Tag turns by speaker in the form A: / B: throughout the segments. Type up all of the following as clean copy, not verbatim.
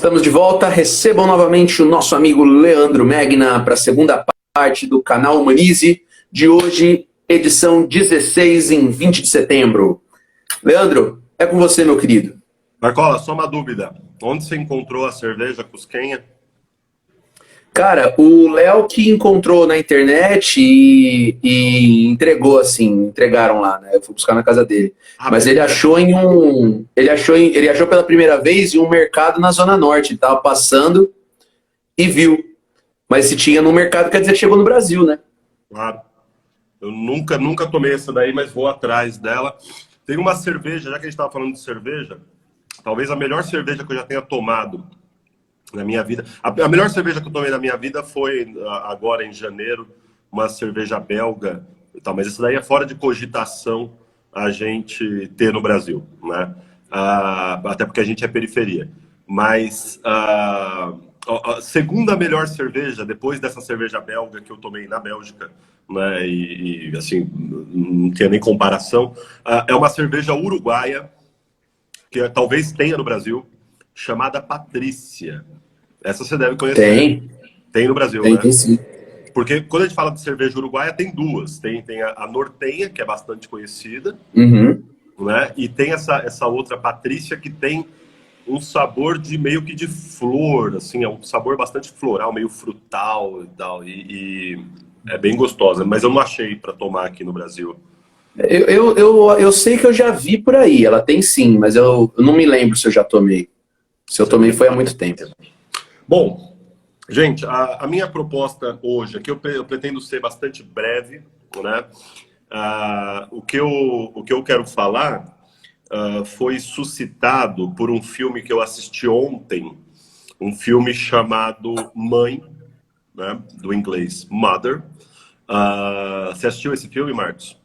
A: Estamos de volta. Recebam novamente o nosso amigo Leandro Megna para a segunda parte do canal Humanize de hoje, edição 16, em 20 de setembro. Leandro, é com você, meu querido.
B: Marcola, só uma dúvida. Onde você encontrou a cerveja Cusquenha?
A: Cara, o Léo que encontrou na internet e entregou, assim, entregaram lá, né? Eu fui buscar na casa dele. Mas ele achou ele achou pela primeira vez em um mercado na Zona Norte. Ele tava passando e viu. Mas se tinha no mercado, quer dizer que chegou no Brasil, né?
B: Claro. Eu nunca tomei essa daí, mas vou atrás dela. Tem uma cerveja, já que a gente estava falando de cerveja, talvez a melhor cerveja que eu já tenha tomado na minha vida. A melhor cerveja que eu tomei na minha vida foi agora em janeiro, uma cerveja belga. Mas isso daí é fora de cogitação a gente ter no Brasil, né? Até porque a gente é periferia. Mas a segunda melhor cerveja, depois dessa cerveja belga que eu tomei na Bélgica, né? E assim, não tinha nem comparação, é uma cerveja uruguaia, que talvez tenha no Brasil, chamada Patrícia. Essa você deve conhecer. Tem no Brasil, né?
A: Tem sim.
B: Porque quando a gente fala de cerveja uruguaia, tem duas. Tem a Nortenha, que é bastante conhecida, né? E tem essa outra Patrícia, que tem um sabor de meio que de flor, assim, é um sabor bastante floral, meio frutal e tal. E é bem gostosa, mas eu não achei para tomar aqui no Brasil.
A: Eu sei que eu já vi por aí, ela tem sim, mas eu não me lembro se eu já tomei. Se eu tomei foi há muito tempo.
B: Bom, gente, a minha proposta hoje, aqui eu pretendo ser bastante breve, né? O que eu quero falar foi suscitado por um filme que eu assisti ontem, um filme chamado Mãe, né? Do inglês Mother. Você assistiu esse filme, Marcos?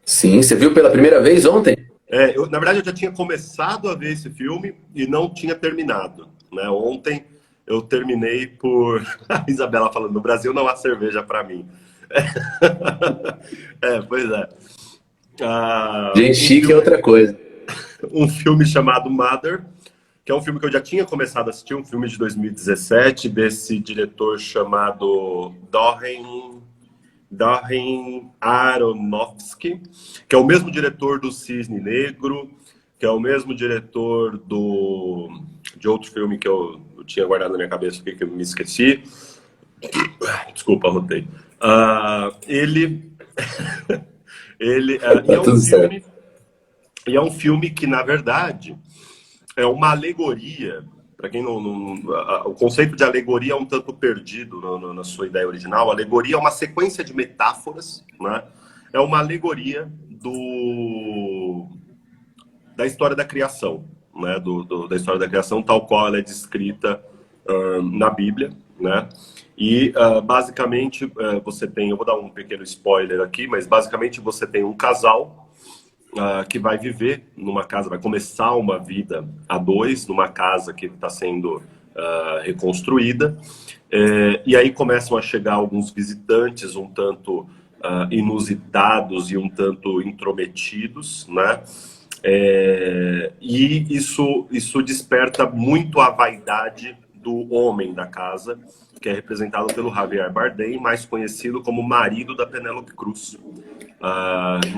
A: Sim, você viu pela primeira vez ontem?
B: Na verdade, eu já tinha começado a ver esse filme e não tinha terminado, né? Ontem eu terminei por... A Isabela falando, no Brasil não há cerveja para mim. Pois é.
A: Gente chique é outra coisa.
B: Um filme chamado Mother, que é um filme que eu já tinha começado a assistir, um filme de 2017, desse diretor chamado Darren Aronofsky, que é o mesmo diretor do Cisne Negro, que é o mesmo diretor de outro filme que eu tinha guardado na minha cabeça, que eu me esqueci. Desculpa, anotei.
A: Tá tudo certo.
B: E é um filme que, na verdade, é uma alegoria. Para quem o conceito de alegoria é um tanto perdido na sua ideia original. A alegoria é uma sequência de metáforas, né? É uma alegoria da história da criação, né? Da história da criação, tal qual ela é descrita na Bíblia, né? E basicamente você tem, eu vou dar um pequeno spoiler aqui, mas basicamente você tem um casal que vai viver numa casa, vai começar uma vida a dois, numa casa que está sendo reconstruída, e aí começam a chegar alguns visitantes um tanto inusitados e um tanto intrometidos, né? E isso desperta muito a vaidade do homem da casa, que é representado pelo Javier Bardem, mais conhecido como marido da Penélope Cruz.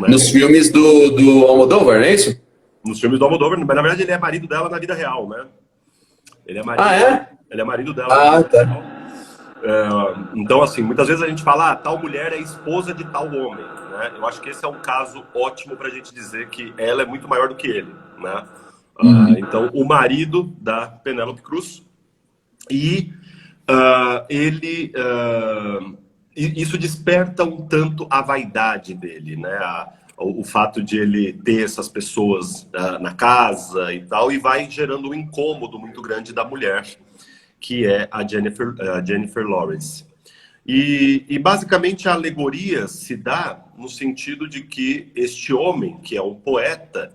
A: Nos filmes do Almodóvar, não é isso?
B: Nos filmes do Almodóvar, mas na verdade ele é marido dela na vida real, né? Ele é marido, ele é marido dela na vida real. Então, assim, muitas vezes a gente fala, tal mulher é esposa de tal homem, né? Eu acho que esse é um caso ótimo pra gente dizer que ela é muito maior do que ele, né? Então, o marido da Penélope Cruz e isso desperta um tanto a vaidade dele, né? O fato de ele ter essas pessoas na casa e tal, e vai gerando um incômodo muito grande da mulher, que é a Jennifer Lawrence. E basicamente a alegoria se dá no sentido de que este homem, que é um poeta,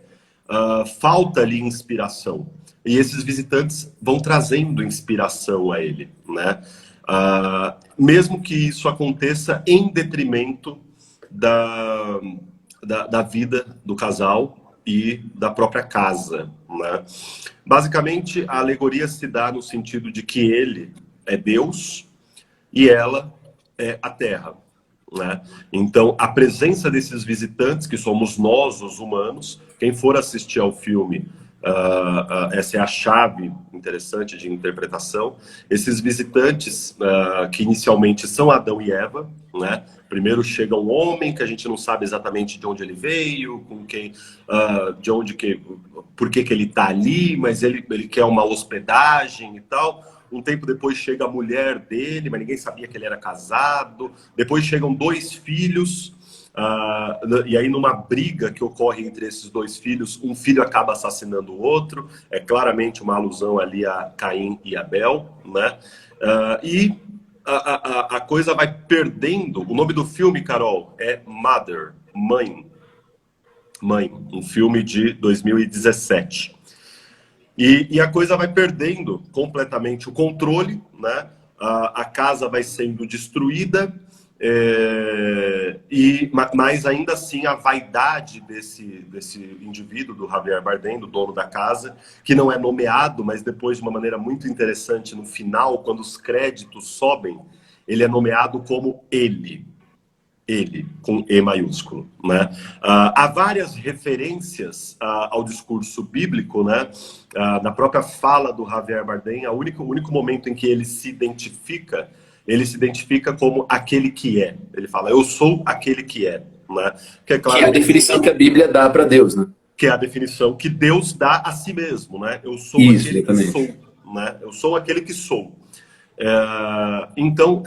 B: falta-lhe inspiração. E esses visitantes vão trazendo inspiração a ele, né? Mesmo que isso aconteça em detrimento da vida do casal e da própria casa, né? Basicamente, a alegoria se dá no sentido de que ele é Deus e ela é a terra, né? Então, a presença desses visitantes, que somos nós, os humanos, quem for assistir ao filme, essa é a chave interessante de interpretação. Esses visitantes, que inicialmente são Adão e Eva, né? Primeiro chega um homem que a gente não sabe exatamente de onde ele veio, com quem, de onde que, por que ele está ali, mas ele quer uma hospedagem e tal. Um tempo depois chega a mulher dele, mas ninguém sabia que ele era casado. Depois chegam 2 filhos, e aí numa briga que ocorre entre esses 2 filhos, um filho acaba assassinando o outro. É claramente uma alusão ali a Caim e Abel, né? E a coisa vai perdendo. O nome do filme, Carol, é Mother, Mãe. Mãe, um filme de 2017. E a coisa vai perdendo completamente o controle, né? A casa vai sendo destruída, mas ainda assim a vaidade desse indivíduo, do Javier Bardem, do dono da casa, que não é nomeado, mas depois de uma maneira muito interessante, no final, quando os créditos sobem, ele é nomeado como ele, com E maiúsculo, né? Há várias referências ao discurso bíblico, né? Na própria fala do Javier Bardem, o único momento em que ele se identifica como aquele que é. Ele fala, eu sou aquele que é, né? Que é claro,
A: que é a definição que a Bíblia dá para Deus, né?
B: Que é a definição que Deus dá a si mesmo, né? Eu sou
A: Isso,
B: aquele
A: exatamente.
B: que sou, né? Eu sou aquele que sou. Então,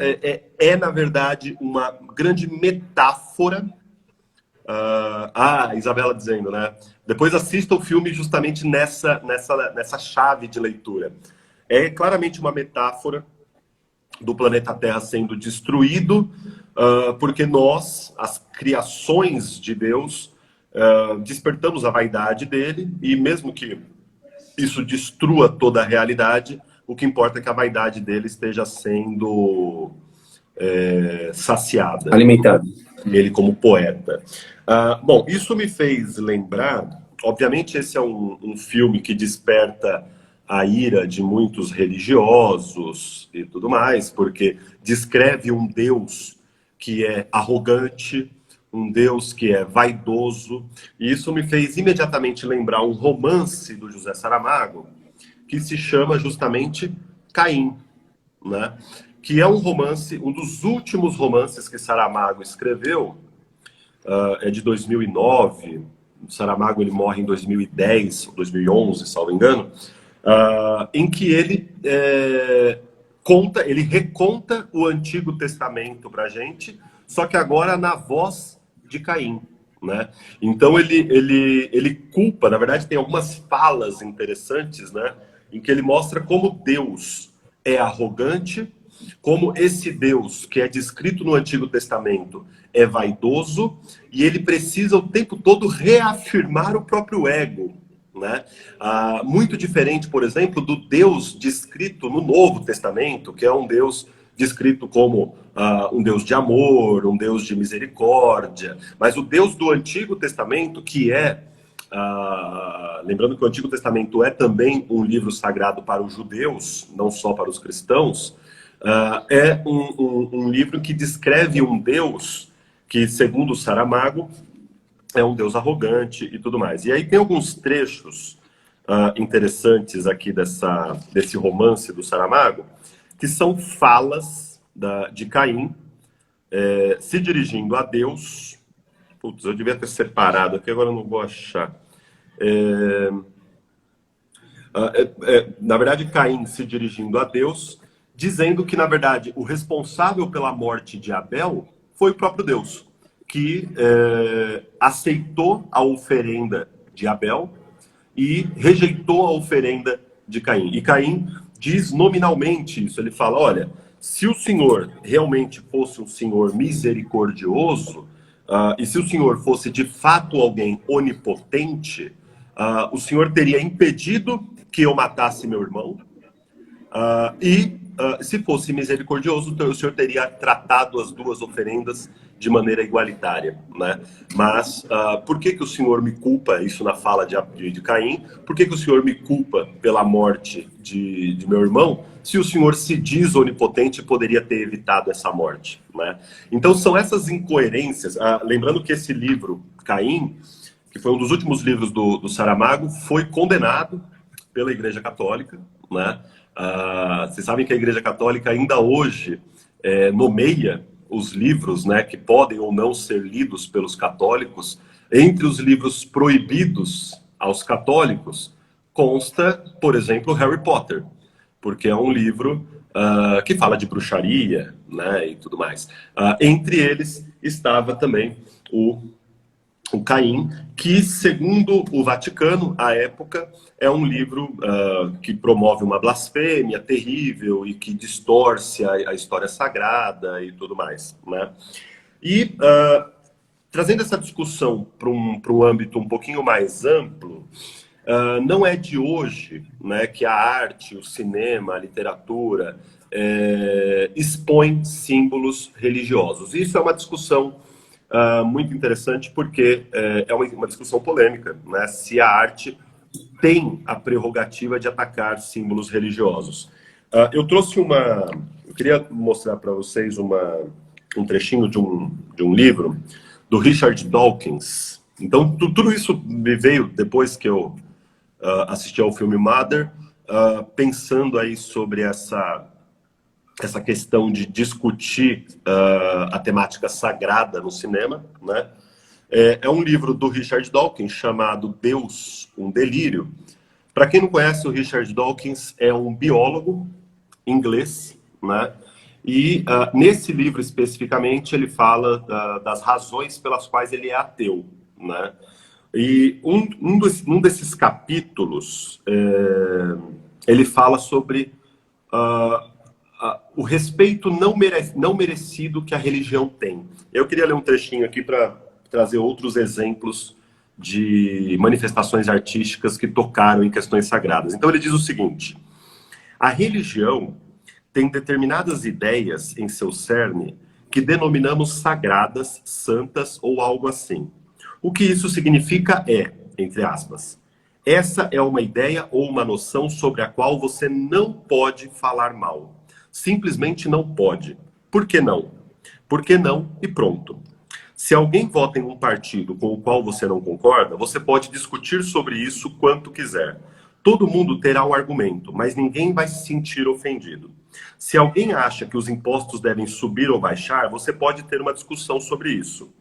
B: na verdade, uma grande metáfora. Isabela dizendo, né? Depois assista o filme justamente nessa chave de leitura. É claramente uma metáfora do planeta Terra sendo destruído, porque nós, as criações de Deus, despertamos a vaidade dele, e mesmo que isso destrua toda a realidade, o que importa é que a vaidade dele esteja sendo saciada.
A: Alimentado.
B: Ele como poeta. Bom, isso me fez lembrar, obviamente esse é um filme que desperta a ira de muitos religiosos e tudo mais, porque descreve um Deus que é arrogante, um Deus que é vaidoso, e isso me fez imediatamente lembrar um romance do José Saramago, que se chama justamente Caim, né? Que é um romance, um dos últimos romances que Saramago escreveu, é de 2009, Saramago ele morre em 2010, 2011, salvo engano, em que ele reconta o Antigo Testamento para a gente, só que agora na voz de Caim, né? Então ele culpa, na verdade tem algumas falas interessantes, né? Em que ele mostra como Deus é arrogante, como esse Deus que é descrito no Antigo Testamento é vaidoso, e ele precisa o tempo todo reafirmar o próprio ego, né? Muito diferente, por exemplo, do Deus descrito no Novo Testamento, que é um Deus descrito como um Deus de amor, um Deus de misericórdia. Mas o Deus do Antigo Testamento, que é... lembrando que o Antigo Testamento é também um livro sagrado para os judeus, não só para os cristãos, é um livro que descreve um Deus que, segundo Saramago, é um Deus arrogante e tudo mais. E aí tem alguns trechos interessantes aqui desse romance do Saramago, que são falas de Caim se dirigindo a Deus. Putz, eu devia ter separado aqui, agora eu não vou achar. Na verdade, Caim se dirigindo a Deus, dizendo que, na verdade, o responsável pela morte de Abel foi o próprio Deus, que aceitou a oferenda de Abel e rejeitou a oferenda de Caim. E Caim diz nominalmente isso, ele fala, olha, se o Senhor realmente fosse um Senhor misericordioso, e se o Senhor fosse de fato alguém onipotente, o Senhor teria impedido que eu matasse meu irmão, se fosse misericordioso, então o Senhor teria tratado as 2 oferendas de maneira igualitária, né? Mas por que que o Senhor me culpa, isso na fala de Caim, por que que o Senhor me culpa pela morte de meu irmão, se o Senhor se diz onipotente e poderia ter evitado essa morte, né? Então são essas incoerências, lembrando que esse livro, Caim, que foi um dos últimos livros do Saramago, foi condenado pela Igreja Católica, né? Vocês sabem que a Igreja Católica ainda hoje nomeia os livros, né, que podem ou não ser lidos pelos católicos. Entre os livros proibidos aos católicos consta, por exemplo, Harry Potter, porque é um livro que fala de bruxaria, né, e tudo mais. Entre eles estava também o Caim, que, segundo o Vaticano, à época, é um livro que promove uma blasfêmia terrível e que distorce a história sagrada e tudo mais, né? E, trazendo essa discussão para um âmbito um pouquinho mais amplo, não é de hoje, né, que a arte, o cinema, a literatura expõem símbolos religiosos. Isso é uma discussão muito interessante, porque é uma discussão polêmica, né? Se a arte tem a prerrogativa de atacar símbolos religiosos. Eu trouxe eu queria mostrar para vocês um trechinho de um livro do Richard Dawkins. Então, tudo isso me veio depois que eu assisti ao filme Mother, pensando aí sobre essa questão de discutir a temática sagrada no cinema, né? É um livro do Richard Dawkins chamado Deus, um Delírio. Para quem não conhece, o Richard Dawkins é um biólogo inglês, né? E nesse livro especificamente ele fala das razões pelas quais ele é ateu, né? E um desses capítulos ele fala sobre o respeito não merecido que a religião tem. Eu queria ler um trechinho aqui para trazer outros exemplos de manifestações artísticas que tocaram em questões sagradas. Então ele diz o seguinte: a religião tem determinadas ideias em seu cerne que denominamos sagradas, santas ou algo assim. O que isso significa entre aspas, essa é uma ideia ou uma noção sobre a qual você não pode falar mal. Simplesmente não pode. Por que não? Por que não e pronto. Se alguém vota em um partido com o qual você não concorda, você pode discutir sobre isso quanto quiser. Todo mundo terá um argumento, mas ninguém vai se sentir ofendido. Se alguém acha que os impostos devem subir ou baixar, você pode ter uma discussão sobre isso.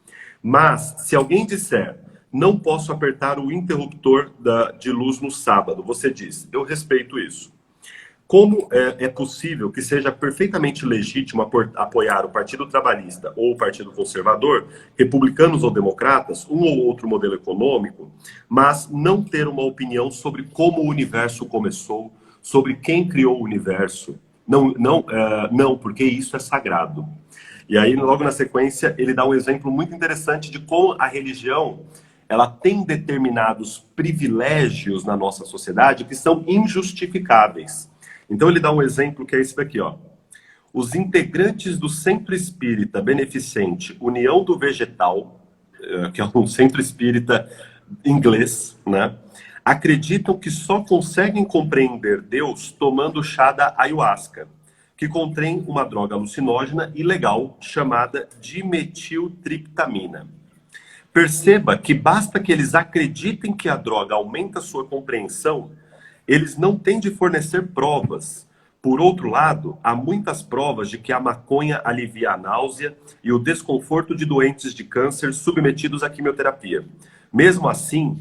B: Mas, se alguém disser, não posso apertar o interruptor de luz no sábado, você diz, eu respeito isso. Como é possível que seja perfeitamente legítimo apoiar o Partido Trabalhista ou o Partido Conservador, republicanos ou democratas, um ou outro modelo econômico, mas não ter uma opinião sobre como o universo começou, sobre quem criou o universo? Não, porque isso é sagrado. E aí, logo na sequência, ele dá um exemplo muito interessante de como a religião ela tem determinados privilégios na nossa sociedade que são injustificáveis. Então ele dá um exemplo que é esse daqui, ó. Os integrantes do Centro Espírita Beneficente União do Vegetal, que é um centro espírita inglês, né, acreditam que só conseguem compreender Deus tomando chá da ayahuasca, que contém uma droga alucinógena ilegal chamada dimetiltriptamina. Perceba que basta que eles acreditem que a droga aumenta sua compreensão, eles não têm de fornecer provas. Por outro lado, há muitas provas de que a maconha alivia a náusea e o desconforto de doentes de câncer submetidos à quimioterapia. Mesmo assim,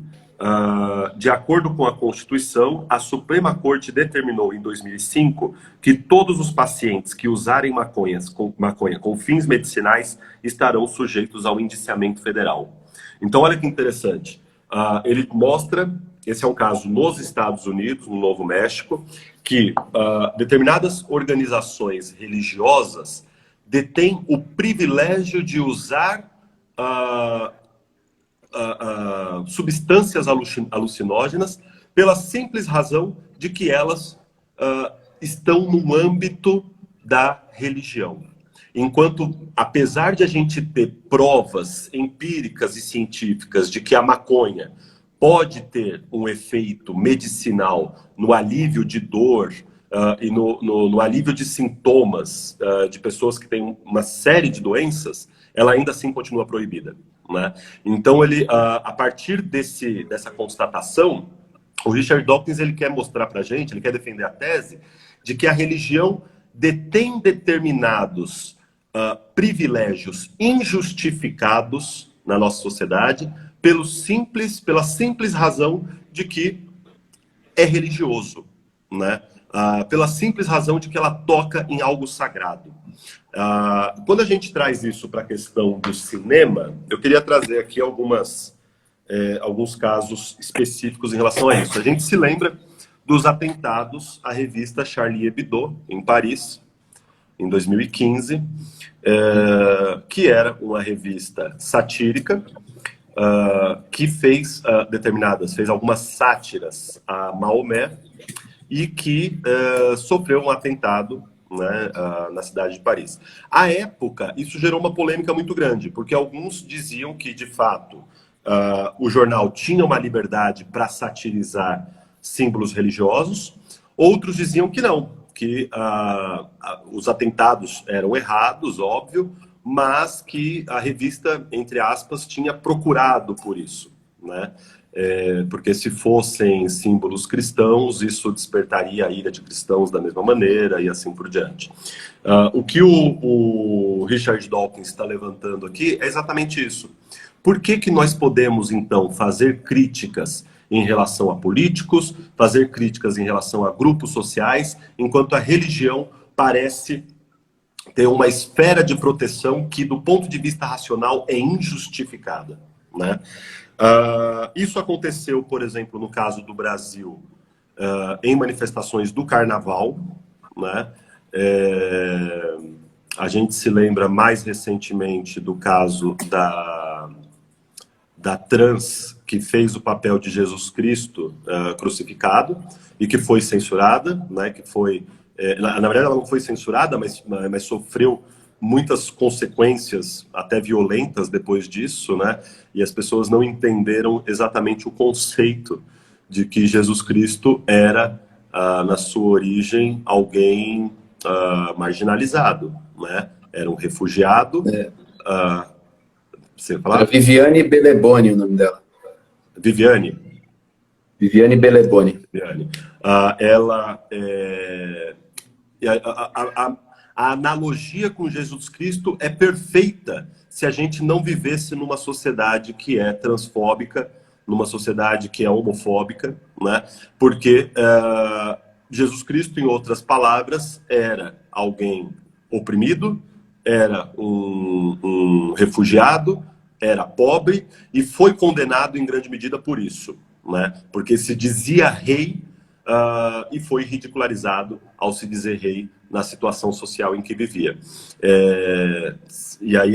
B: de acordo com a Constituição, a Suprema Corte determinou em 2005 que todos os pacientes que usarem maconha com fins medicinais estarão sujeitos ao indiciamento federal. Então, olha que interessante. Ele mostra, esse é um caso nos Estados Unidos, no Novo México, que determinadas organizações religiosas detêm o privilégio de usar substâncias alucinógenas pela simples razão de que elas estão no âmbito da religião. enquanto, apesar de a gente ter provas empíricas e científicas de que a maconha pode ter um efeito medicinal no alívio de dor e no alívio de sintomas de pessoas que têm uma série de doenças, ela ainda assim continua proibida, né? Então, a partir dessa constatação, o Richard Dawkins ele quer mostrar para a gente, ele quer defender a tese de que a religião detém determinados privilégios injustificados na nossa sociedade pela simples razão de que é religioso, né? Pela simples razão de que ela toca em algo sagrado. Quando a gente traz isso para a questão do cinema, eu queria trazer aqui alguns casos específicos em relação a isso. A gente se lembra dos atentados à revista Charlie Hebdo, em Paris, em 2015, que era uma revista satírica, que fez algumas sátiras a Maomé e que sofreu um atentado, né, na cidade de Paris. À época, isso gerou uma polêmica muito grande, porque alguns diziam que, de fato, o jornal tinha uma liberdade para satirizar símbolos religiosos, outros diziam que não, que os atentados eram errados, óbvio, mas que a revista, entre aspas, tinha procurado por isso, né? Porque se fossem símbolos cristãos, isso despertaria a ira de cristãos da mesma maneira e assim por diante. O que o Richard Dawkins está levantando aqui é exatamente isso. Por que nós podemos, então, fazer críticas em relação a políticos, fazer críticas em relação a grupos sociais, enquanto a religião parece ter uma esfera de proteção que, do ponto de vista racional, é injustificada, né? Isso aconteceu, por exemplo, no caso do Brasil, em manifestações do Carnaval, né? A gente se lembra mais recentemente do caso da trans que fez o papel de Jesus Cristo crucificado e que foi censurada, né? Que foi, na verdade, ela não foi censurada, mas sofreu muitas consequências, até violentas, depois disso, né? E as pessoas não entenderam exatamente o conceito de que Jesus Cristo era, na sua origem, alguém marginalizado, né? Era um refugiado. Você fala?
A: Era Viviane Beleboni o nome dela.
B: Viviane
A: Beleboni.
B: Ela a analogia com Jesus Cristo é perfeita se a gente não vivesse numa sociedade que é transfóbica, numa sociedade que é homofóbica, né? Porque Jesus Cristo, em outras palavras, era alguém oprimido, era um refugiado, era pobre e foi condenado em grande medida por isso, né? Porque se dizia rei e foi ridicularizado ao se dizer rei na situação social em que vivia. E aí,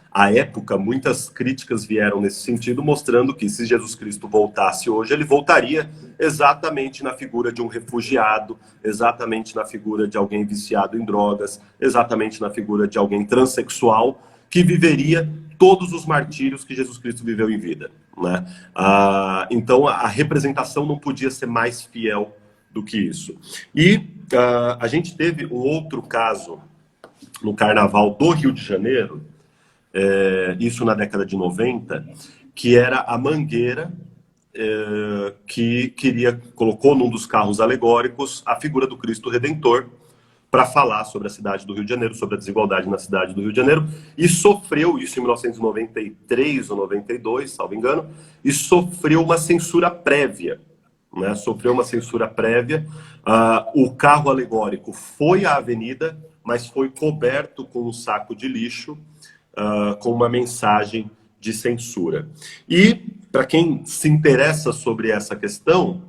B: à época, muitas críticas vieram nesse sentido, mostrando que se Jesus Cristo voltasse hoje, ele voltaria exatamente na figura de um refugiado, exatamente na figura de alguém viciado em drogas, exatamente na figura de alguém transexual, que viveria todos os martírios que Jesus Cristo viveu em vida, né? Então, a representação não podia ser mais fiel do que isso. E a gente teve um outro caso no Carnaval do Rio de Janeiro, isso na década de 90, que era a Mangueira, que colocou num dos carros alegóricos a figura do Cristo Redentor para falar sobre a cidade do Rio de Janeiro, sobre a desigualdade na cidade do Rio de Janeiro, e sofreu isso em 1993 ou 92, salvo engano, e sofreu uma censura prévia, né? Sofreu uma censura prévia. O carro alegórico foi à avenida, mas foi coberto com um saco de lixo, com uma mensagem de censura. E, para quem se interessa sobre essa questão,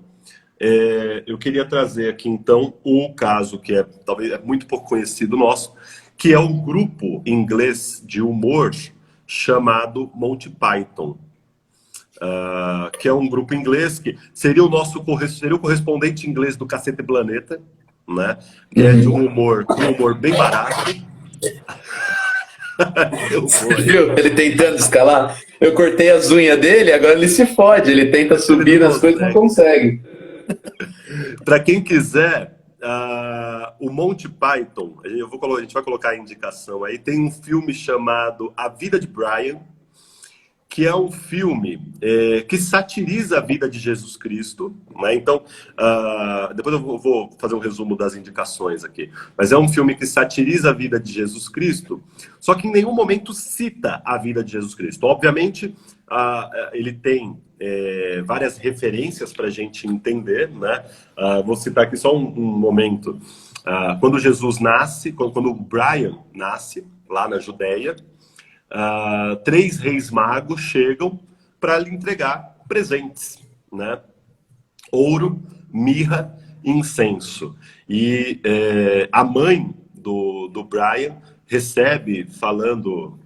B: eu queria trazer aqui, então, o caso que talvez é muito pouco conhecido nosso, que é um grupo inglês de humor chamado Monty Python. Que é um grupo inglês que seria o correspondente inglês do Cacete Planeta, né? Que é de um humor bem barato, Eu vou.
A: Viu? Ele tentando escalar. Eu cortei as unhas dele, agora ele se fode. Ele tenta subir nas coisas e não consegue.
B: Para quem quiser, o Monty Python, a gente vai colocar a indicação aí, tem um filme chamado A Vida de Brian, que é um filme que satiriza a vida de Jesus Cristo, né? Então, depois eu vou fazer um resumo das indicações aqui. Mas é um filme que satiriza a vida de Jesus Cristo, só que em nenhum momento cita a vida de Jesus Cristo. Obviamente, ele tem várias referências para a gente entender, né? Vou citar aqui só um momento. Quando Jesus nasce, quando o Brian nasce, lá na Judéia, 3 reis magos chegam para lhe entregar presentes, né? Ouro, mirra e incenso. E a mãe do Brian recebe falando,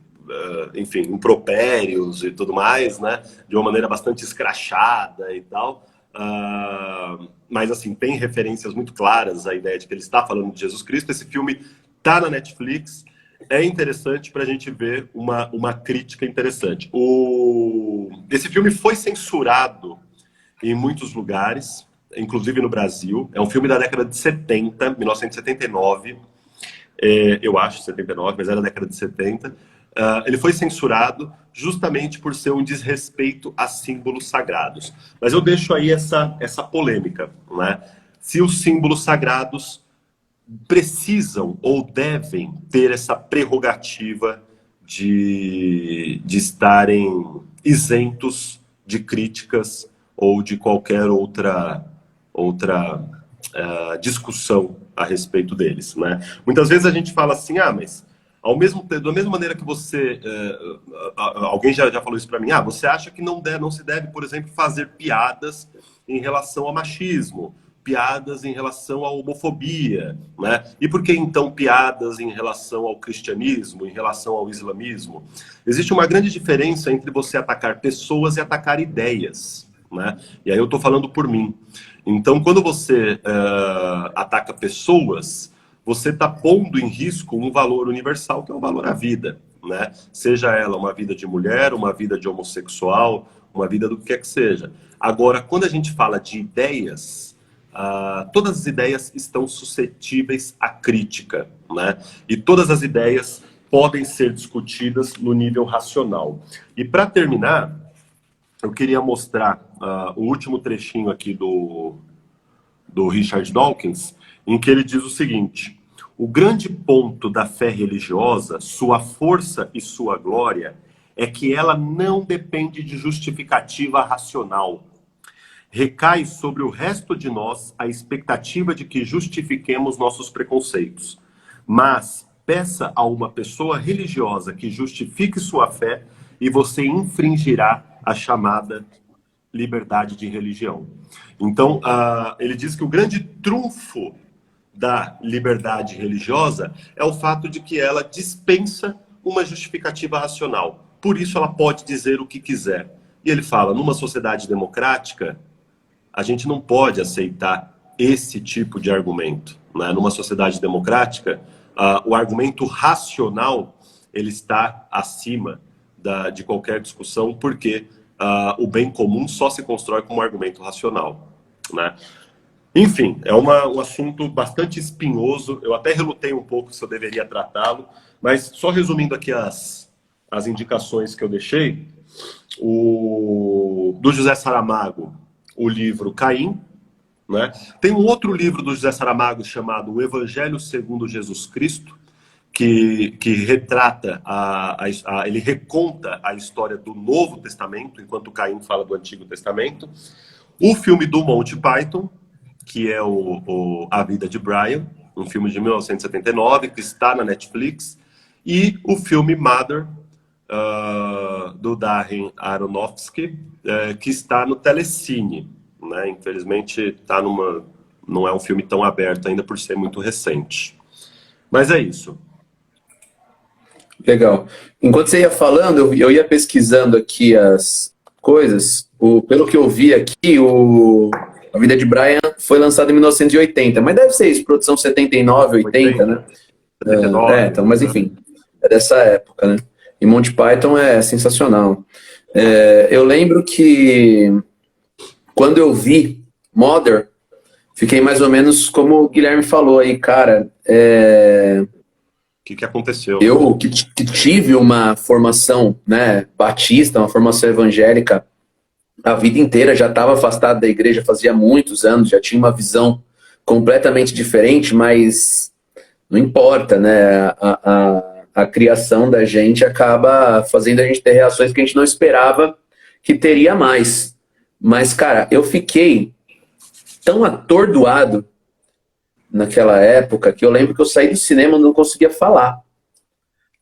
B: enfim, impropérios e tudo mais, né? De uma maneira bastante escrachada e tal. Mas, assim, tem referências muito claras à ideia de que ele está falando de Jesus Cristo. Esse filme está na Netflix. É interessante para a gente ver uma crítica interessante. Esse filme foi censurado em muitos lugares, inclusive no Brasil. É um filme da década de 70, 1979. Eu acho 79, mas era da década de 70. Ele foi censurado justamente por ser um desrespeito a símbolos sagrados. Mas eu deixo aí essa polêmica, né? Se os símbolos sagrados precisam ou devem ter essa prerrogativa de estarem isentos de críticas ou de qualquer outra discussão a respeito deles, né? Muitas vezes a gente fala assim, mas da mesma maneira que você, alguém já falou isso para mim, você acha que não se deve, por exemplo, fazer piadas em relação ao machismo, piadas em relação à homofobia, né? E por que então piadas em relação ao cristianismo, em relação ao islamismo? Existe uma grande diferença entre você atacar pessoas e atacar ideias, né? E aí eu estou falando por mim. Então, quando você ataca pessoas, você está pondo em risco um valor universal, que é o valor à vida, né? Seja ela uma vida de mulher, uma vida de homossexual, uma vida do que quer que seja. Agora, quando a gente fala de ideias, todas as ideias estão suscetíveis à crítica, né? E todas as ideias podem ser discutidas no nível racional. E para terminar, eu queria mostrar o último trechinho aqui do Richard Dawkins, em que ele diz o seguinte: o grande ponto da fé religiosa, sua força e sua glória, é que ela não depende de justificativa racional. Recai sobre o resto de nós a expectativa de que justifiquemos nossos preconceitos. Mas peça a uma pessoa religiosa que justifique sua fé e você infringirá a chamada liberdade de religião. Então, ele diz que o grande trunfo da liberdade religiosa é o fato de que ela dispensa uma justificativa racional. Por isso, ela pode dizer o que quiser. E ele fala, numa sociedade democrática, a gente não pode aceitar esse tipo de argumento, né? Numa sociedade democrática, o argumento racional ele está acima de qualquer discussão, porque o bem comum só se constrói com um argumento racional, né? Enfim, é um assunto bastante espinhoso. Eu até relutei um pouco se eu deveria tratá-lo, mas só resumindo aqui as indicações que eu deixei, do José Saramago, o livro Caim, né? Tem um outro livro do José Saramago chamado O Evangelho segundo Jesus Cristo, que retrata, ele reconta a história do Novo Testamento, enquanto Caim fala do Antigo Testamento. O filme do Monty Python, que é A Vida de Brian, um filme de 1979, que está na Netflix, e o filme Mother, do Darren Aronofsky, que está no Telecine, né? Infelizmente não é um filme tão aberto ainda por ser muito recente. Mas é isso.
A: Legal. Enquanto você ia falando, eu ia pesquisando aqui as coisas. Pelo que eu vi aqui, A Vida de Brian foi lançado em 1980, mas deve ser isso, produção 79, 80, né?
B: 79,
A: então, mas enfim. é dessa época, né? E Monty Python é sensacional. Eu lembro que quando eu vi Mother, fiquei mais ou menos como o Guilherme falou aí, cara.
B: O que aconteceu?
A: Eu que tive uma formação, né, batista, uma formação evangélica a vida inteira, já estava afastado da igreja fazia muitos anos, já tinha uma visão completamente diferente, mas não importa, né? A criação da gente acaba fazendo a gente ter reações que a gente não esperava que teria mais. Mas, cara, eu fiquei tão atordoado naquela época que eu lembro que eu saí do cinema e não conseguia falar.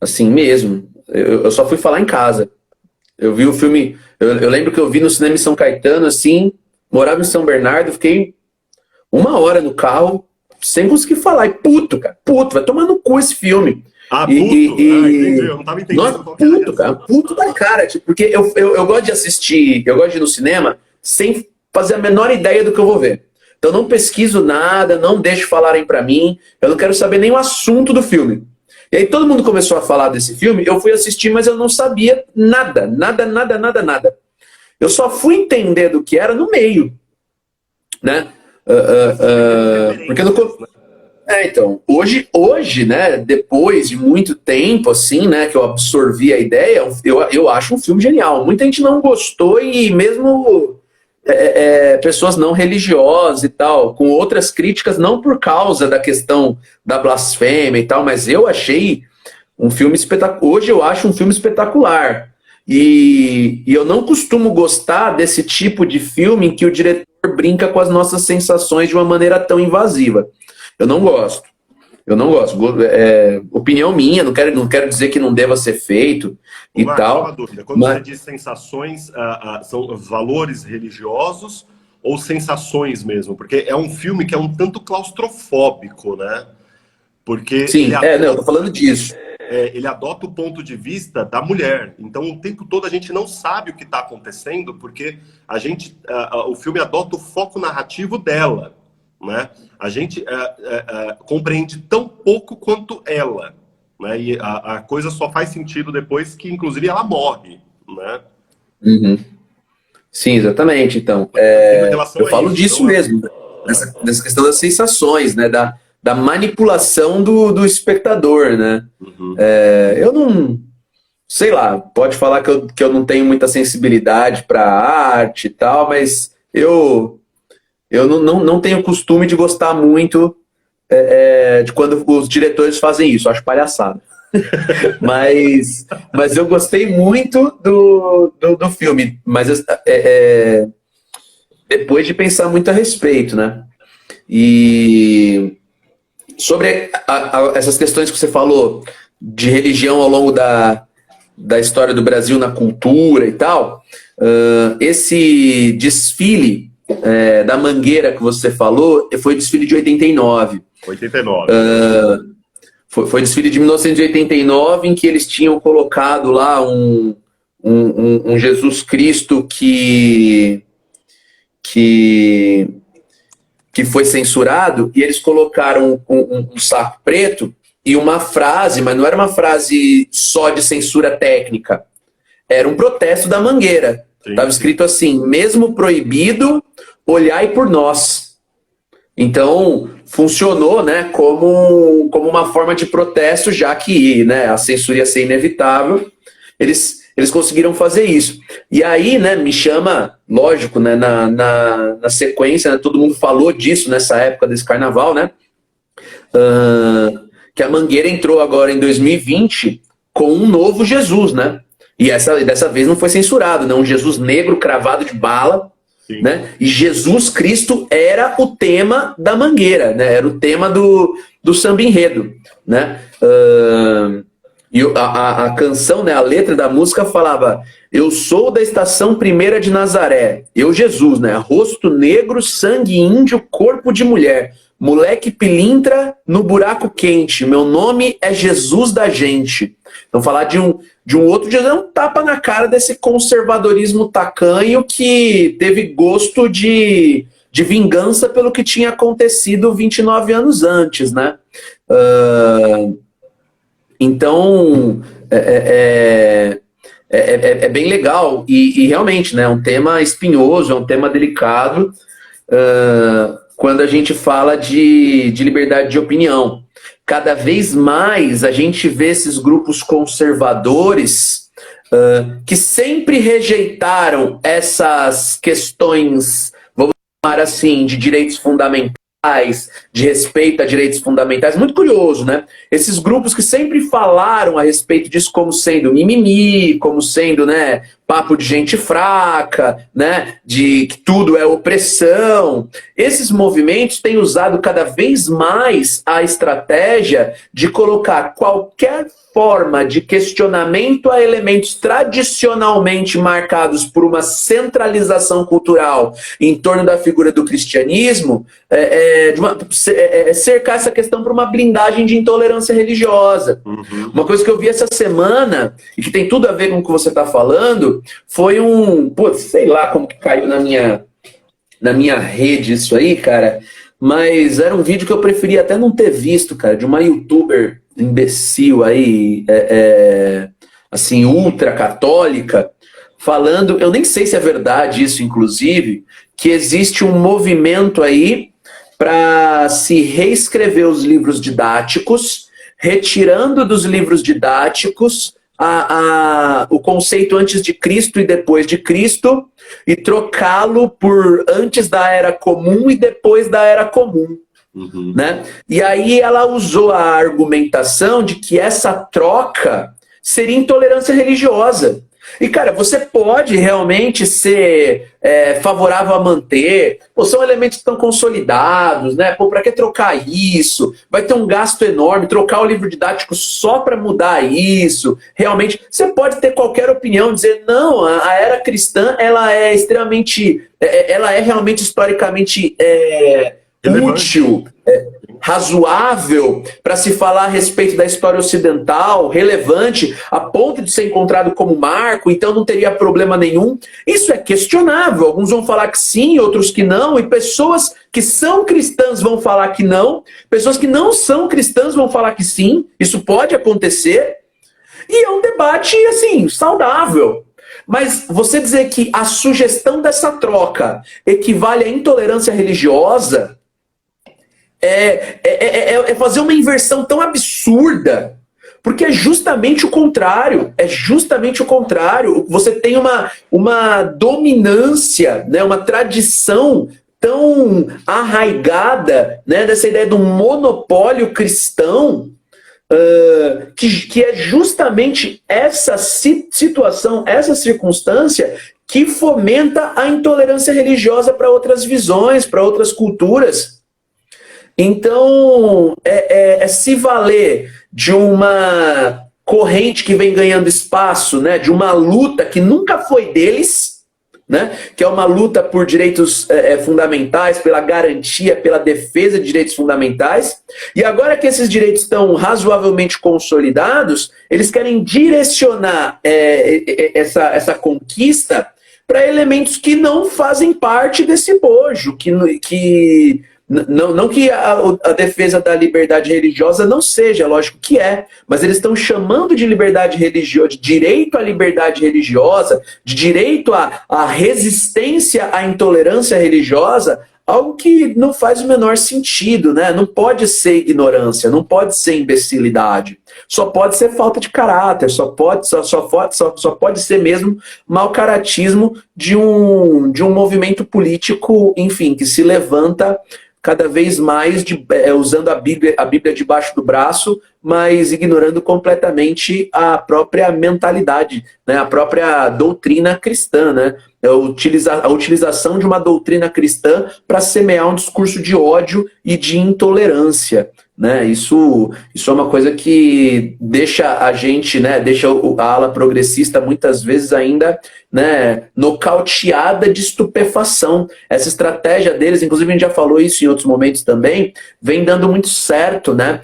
A: Assim mesmo. Eu só fui falar em casa. Eu vi o filme... Eu lembro que eu vi no cinema em São Caetano, assim, morava em São Bernardo, fiquei 1 hora no carro, sem conseguir falar. E puto, cara, puto, vai tomar no cu esse filme.
B: Puto? Entendi, eu não tava entendendo.
A: Nossa, puto, cara, puto da cara. Tipo, porque eu gosto de assistir, eu gosto de ir no cinema sem fazer a menor ideia do que eu vou ver. Então eu não pesquiso nada, não deixo falarem pra mim, eu não quero saber nem o assunto do filme. E aí todo mundo começou a falar desse filme, eu fui assistir, mas eu não sabia nada. Eu só fui entender do que era no meio, né? Porque então, hoje, né, depois de muito tempo, assim, né, que eu absorvi a ideia, eu acho um filme genial. Muita gente não gostou e mesmo pessoas não religiosas e tal, com outras críticas, não por causa da questão da blasfêmia e tal, mas eu achei um filme espetacular. Hoje eu acho um filme espetacular. E eu não costumo gostar desse tipo de filme em que o diretor brinca com as nossas sensações de uma maneira tão invasiva. Eu não gosto. Opinião minha, não quero dizer que não deva ser feito e tal.
B: Uma dúvida. Quando você diz sensações, são valores religiosos ou sensações mesmo? Porque é um filme que é um tanto claustrofóbico, né? Porque
A: sim, eu tô falando disso.
B: Ele adota o ponto de vista da mulher. Então, o tempo todo a gente não sabe o que está acontecendo, porque o filme adota o foco narrativo dela, né? A gente compreende tão pouco quanto ela, né? E a coisa só faz sentido depois que, inclusive, ela morre, né?
A: Uhum. Sim, exatamente. Então, eu falo disso mesmo, dessa questão das sensações, né? Da manipulação do espectador, né?
B: Uhum.
A: Eu não... Sei lá, pode falar que eu não tenho muita sensibilidade para arte e tal, mas eu não tenho costume de gostar muito de quando os diretores fazem isso. Eu acho palhaçada. mas eu gostei muito do filme, mas depois de pensar muito a respeito, né? E sobre essas questões que você falou de religião ao longo da história do Brasil na cultura e tal, esse desfile da Mangueira que você falou foi desfile de 89.
B: 89.
A: Foi desfile de 1989 em que eles tinham colocado lá um Jesus Cristo que foi censurado, e eles colocaram um saco preto e uma frase, mas não era uma frase só de censura técnica, era um protesto da Mangueira. Estava escrito assim: mesmo proibido, olhai por nós. Então, funcionou, né, como uma forma de protesto, já que, né, a censura ia ser inevitável, eles conseguiram fazer isso. E aí, né, me chama, lógico, né, na sequência, né, todo mundo falou disso nessa época desse carnaval, né, que a Mangueira entrou agora em 2020 com um novo Jesus, né, e dessa vez não foi censurado, né, um Jesus negro cravado de bala, né, e Jesus Cristo era o tema da Mangueira, né, era o tema do samba enredo, né, e a canção, né, a letra da música falava: eu sou da estação primeira de Nazaré, eu Jesus, né, rosto negro, sangue índio, corpo de mulher, moleque pilintra no buraco quente, meu nome é Jesus da gente. Então falar de um outro Jesus é um tapa na cara desse conservadorismo tacanho que teve gosto de vingança pelo que tinha acontecido 29 anos antes, né? Então, é bem legal e realmente, né, é um tema espinhoso, é um tema delicado quando a gente fala de liberdade de opinião. Cada vez mais a gente vê esses grupos conservadores que sempre rejeitaram essas questões, vamos chamar assim, de direitos fundamentais, de respeito a direitos fundamentais. Muito curioso, né? Esses grupos que sempre falaram a respeito disso como sendo mimimi, como sendo, né, papo de gente fraca, né, de que tudo é opressão. Esses movimentos têm usado cada vez mais a estratégia de colocar qualquer forma de questionamento a elementos tradicionalmente marcados por uma centralização cultural em torno da figura do cristianismo, cercar essa questão por uma blindagem de intolerância religiosa.
B: Uhum.
A: Uma coisa que eu vi essa semana, e que tem tudo a ver com o que você está falando, foi sei lá como que caiu na minha rede isso aí, cara, mas era um vídeo que eu preferia até não ter visto, cara, de uma youtuber imbecil aí, assim, ultra católica, falando, eu nem sei se é verdade isso, inclusive, que existe um movimento aí para se reescrever os livros didáticos, retirando dos livros didáticos o conceito antes de Cristo e depois de Cristo e trocá-lo por antes da Era Comum e depois da Era Comum.
B: Uhum.
A: Né? E aí ela usou a argumentação de que essa troca seria intolerância religiosa. E, cara, você pode realmente ser favorável a manter, são elementos que estão consolidados, né? Para que trocar isso? Vai ter um gasto enorme, trocar o livro didático só para mudar isso. Realmente, você pode ter qualquer opinião, dizer, não, a era cristã, ela é extremamente, ela é realmente historicamente útil, razoável para se falar a respeito da história ocidental, relevante, a ponto de ser encontrado como marco, então não teria problema nenhum. Isso é questionável. Alguns vão falar que sim, outros que não, e pessoas que são cristãs vão falar que não, pessoas que não são cristãs vão falar que sim. Isso pode acontecer. E é um debate, assim, saudável. Mas você dizer que a sugestão dessa troca equivale à intolerância religiosa é fazer uma inversão tão absurda, porque é justamente o contrário. É justamente o contrário. Você tem uma dominância, né, uma tradição tão arraigada, né, dessa ideia do monopólio cristão, que é justamente essa situação, essa circunstância que fomenta a intolerância religiosa para outras visões, para outras culturas. Então, se valer de uma corrente que vem ganhando espaço, né, de uma luta que nunca foi deles, né, que é uma luta por direitos fundamentais, pela garantia, pela defesa de direitos fundamentais, e agora que esses direitos estão razoavelmente consolidados, eles querem direcionar essa conquista para elementos que não fazem parte desse bojo, não que a defesa da liberdade religiosa não seja, lógico que é, mas eles estão chamando de liberdade religiosa, de direito à liberdade religiosa, de direito à resistência à intolerância religiosa, algo que não faz o menor sentido, né? Não pode ser ignorância, não pode ser imbecilidade, só pode ser falta de caráter, só pode ser mesmo mau caratismo de um movimento político, enfim, que se levanta cada vez mais usando a Bíblia debaixo do braço, mas ignorando completamente a própria mentalidade, né? A própria doutrina cristã, né? A utilização de uma doutrina cristã para semear um discurso de ódio e de intolerância. Né? Isso é uma coisa que deixa a gente, né, deixa a ala progressista muitas vezes ainda, né, nocauteada de estupefação. Essa estratégia deles, inclusive a gente já falou isso em outros momentos também, vem dando muito certo. Né?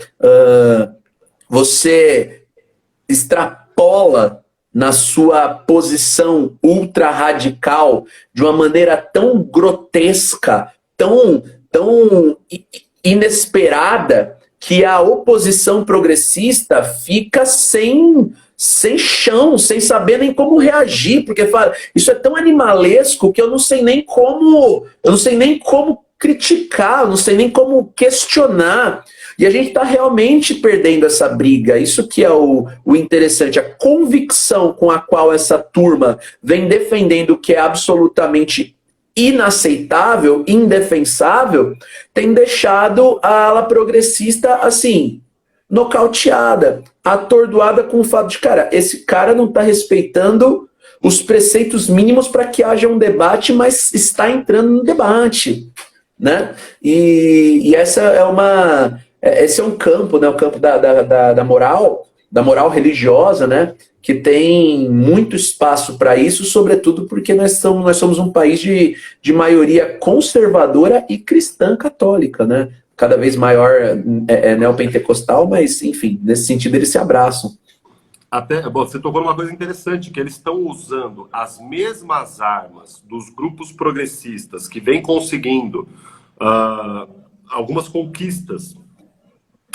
A: Você extrapola na sua posição ultra radical de uma maneira tão grotesca, tão inesperada, que a oposição progressista fica sem chão, sem saber nem como reagir, porque fala, isso é tão animalesco que eu não sei nem como criticar, eu não sei nem como questionar. E a gente está realmente perdendo essa briga. Isso que é o interessante, a convicção com a qual essa turma vem defendendo o que é absolutamente inaceitável, indefensável, tem deixado a ala progressista assim, nocauteada, atordoada com o fato de, cara, esse cara não está respeitando os preceitos mínimos para que haja um debate, mas está entrando no debate, né? E essa esse é um campo, né? O campo da moral religiosa, né? Que tem muito espaço para isso, sobretudo porque nós somos um país de maioria conservadora e cristã católica, né? Cada vez maior neopentecostal, mas, enfim, nesse sentido eles se abraçam.
B: Até, bom, você tocou numa coisa interessante, que eles estão usando as mesmas armas dos grupos progressistas que vêm conseguindo algumas conquistas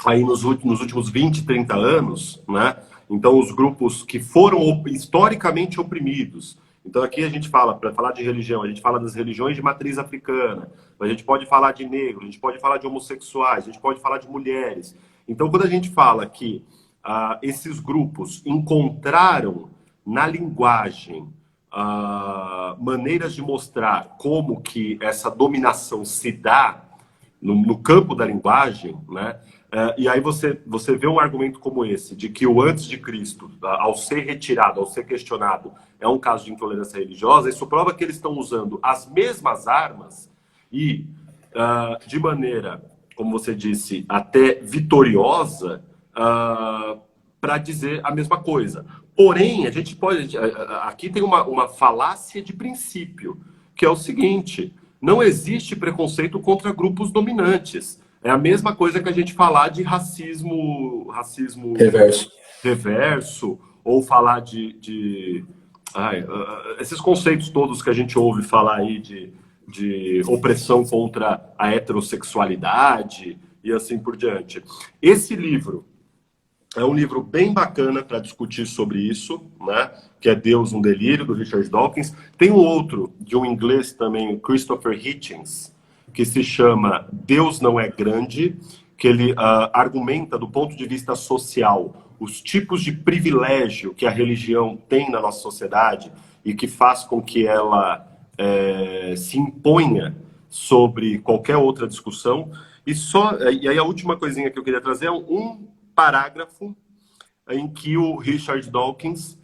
B: aí nos últimos 20, 30 anos, né? Então, os grupos que foram historicamente oprimidos. Então, aqui a gente fala, para falar de religião, a gente fala das religiões de matriz africana, a gente pode falar de negros, a gente pode falar de homossexuais, a gente pode falar de mulheres. Então, quando a gente fala que esses grupos encontraram na linguagem maneiras de mostrar como que essa dominação se dá no campo da linguagem, né? E aí você vê um argumento como esse, de que o antes de Cristo, ao ser retirado, ao ser questionado, é um caso de intolerância religiosa. Isso prova que eles estão usando as mesmas armas e, de maneira, como você disse, até vitoriosa, para dizer a mesma coisa. Porém, a gente pode... Aqui tem uma falácia de princípio, que é o seguinte: não existe preconceito contra grupos dominantes. É a mesma coisa que a gente falar de racismo reverso, ou falar esses conceitos todos que a gente ouve falar aí de opressão contra a heterossexualidade e assim por diante. Esse livro é um livro bem bacana para discutir sobre isso, né? Que é Deus, um Delírio, do Richard Dawkins. Tem um outro, de um inglês também, Christopher Hitchens, que se chama Deus Não é Grande, que ele argumenta do ponto de vista social os tipos de privilégio que a religião tem na nossa sociedade e que faz com que ela se imponha sobre qualquer outra discussão. E aí a última coisinha que eu queria trazer é um parágrafo em que o Richard Dawkins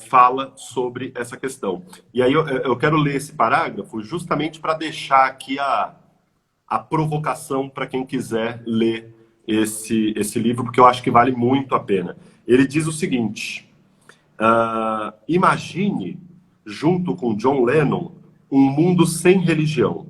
B: fala sobre essa questão. E aí eu quero ler esse parágrafo justamente para deixar aqui a provocação para quem quiser ler esse livro, porque eu acho que vale muito a pena. Ele diz o seguinte: imagine, junto com John Lennon, um mundo sem religião.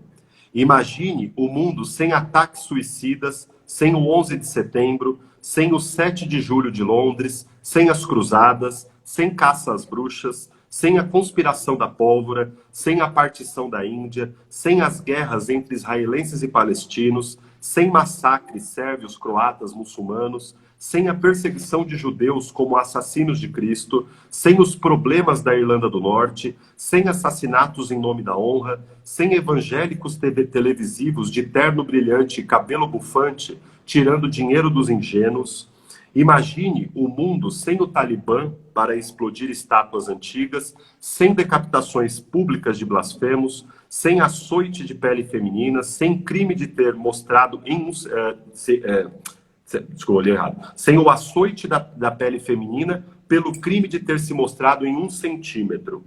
B: Imagine o mundo sem ataques suicidas, sem o 11 de setembro, sem o 7 de julho de Londres, sem as cruzadas, sem caça às bruxas, sem a conspiração da pólvora, sem a partição da Índia, sem as guerras entre israelenses e palestinos, sem massacres sérvios, croatas, muçulmanos, sem a perseguição de judeus como assassinos de Cristo, sem os problemas da Irlanda do Norte, sem assassinatos em nome da honra, sem evangélicos televisivos de terno brilhante e cabelo bufante, tirando dinheiro dos ingênuos. Imagine o mundo sem o Talibã para explodir estátuas antigas, sem decapitações públicas de blasfemos, sem açoite de pele feminina, sem crime de ter mostrado desculpa, olhei errado. Sem o açoite da pele feminina pelo crime de ter se mostrado em 1 centímetro.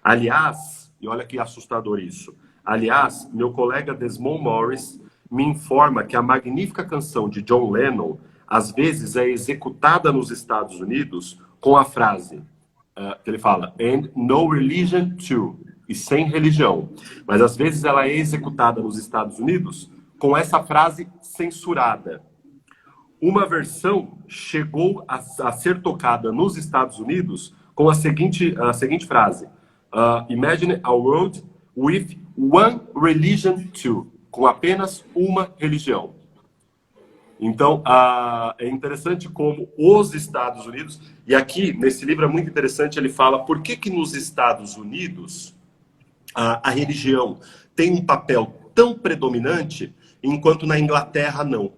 B: Aliás, e olha que assustador isso, aliás, meu colega Desmond Morris me informa que a magnífica canção de John Lennon às vezes é executada nos Estados Unidos com a frase que ele fala, and no religion too, e sem religião. Mas às vezes ela é executada nos Estados Unidos com essa frase censurada. Uma versão chegou a ser tocada nos Estados Unidos com a seguinte frase, imagine a world with one religion too, com apenas uma religião. Então, é interessante como os Estados Unidos, e aqui nesse livro é muito interessante, ele fala por que nos Estados Unidos a religião tem um papel tão predominante, enquanto na Inglaterra não.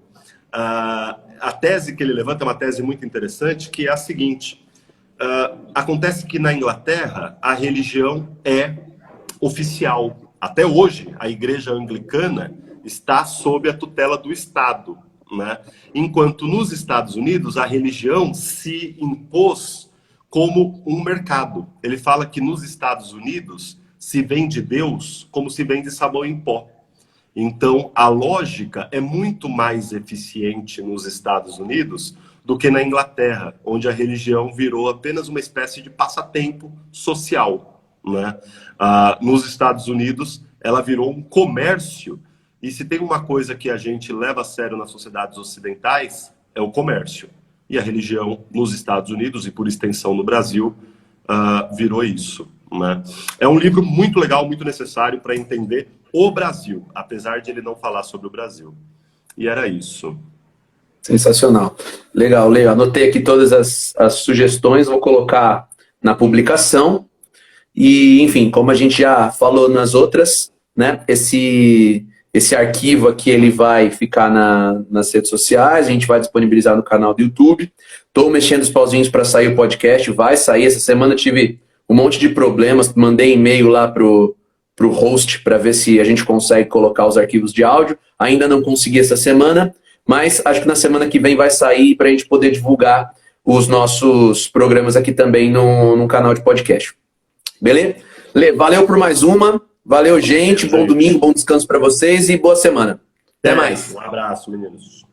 B: A tese que ele levanta é uma tese muito interessante, que é a seguinte: acontece que na Inglaterra a religião é oficial. Até hoje, a igreja anglicana está sob a tutela do Estado, né? Enquanto nos Estados Unidos a religião se impôs como um mercado. Ele fala que nos Estados Unidos se vende Deus como se vende sabão em pó. Então, a lógica é muito mais eficiente nos Estados Unidos do que na Inglaterra, onde a religião virou apenas uma espécie de passatempo social, né? Nos Estados Unidos, ela virou um comércio, e se tem uma coisa que a gente leva a sério nas sociedades ocidentais, é o comércio. E a religião nos Estados Unidos, e por extensão no Brasil, virou isso, né? É um livro muito legal, muito necessário para entender o Brasil, apesar de ele não falar sobre o Brasil. E era isso.
A: Sensacional. Legal, Leo. Anotei aqui todas as sugestões, vou colocar na publicação. E, enfim, como a gente já falou nas outras, né? Esse arquivo aqui ele vai ficar nas redes sociais, a gente vai disponibilizar no canal do YouTube. Estou mexendo os pauzinhos para sair o podcast, vai sair. Essa semana tive um monte de problemas, mandei e-mail lá pro host para ver se a gente consegue colocar os arquivos de áudio. Ainda não consegui essa semana, mas acho que na semana que vem vai sair para a gente poder divulgar os nossos programas aqui também no canal de podcast. Beleza? Lê, valeu por mais uma. Valeu, gente. Bom domingo, bom descanso para vocês e boa semana. Até mais.
B: Um abraço, meninos.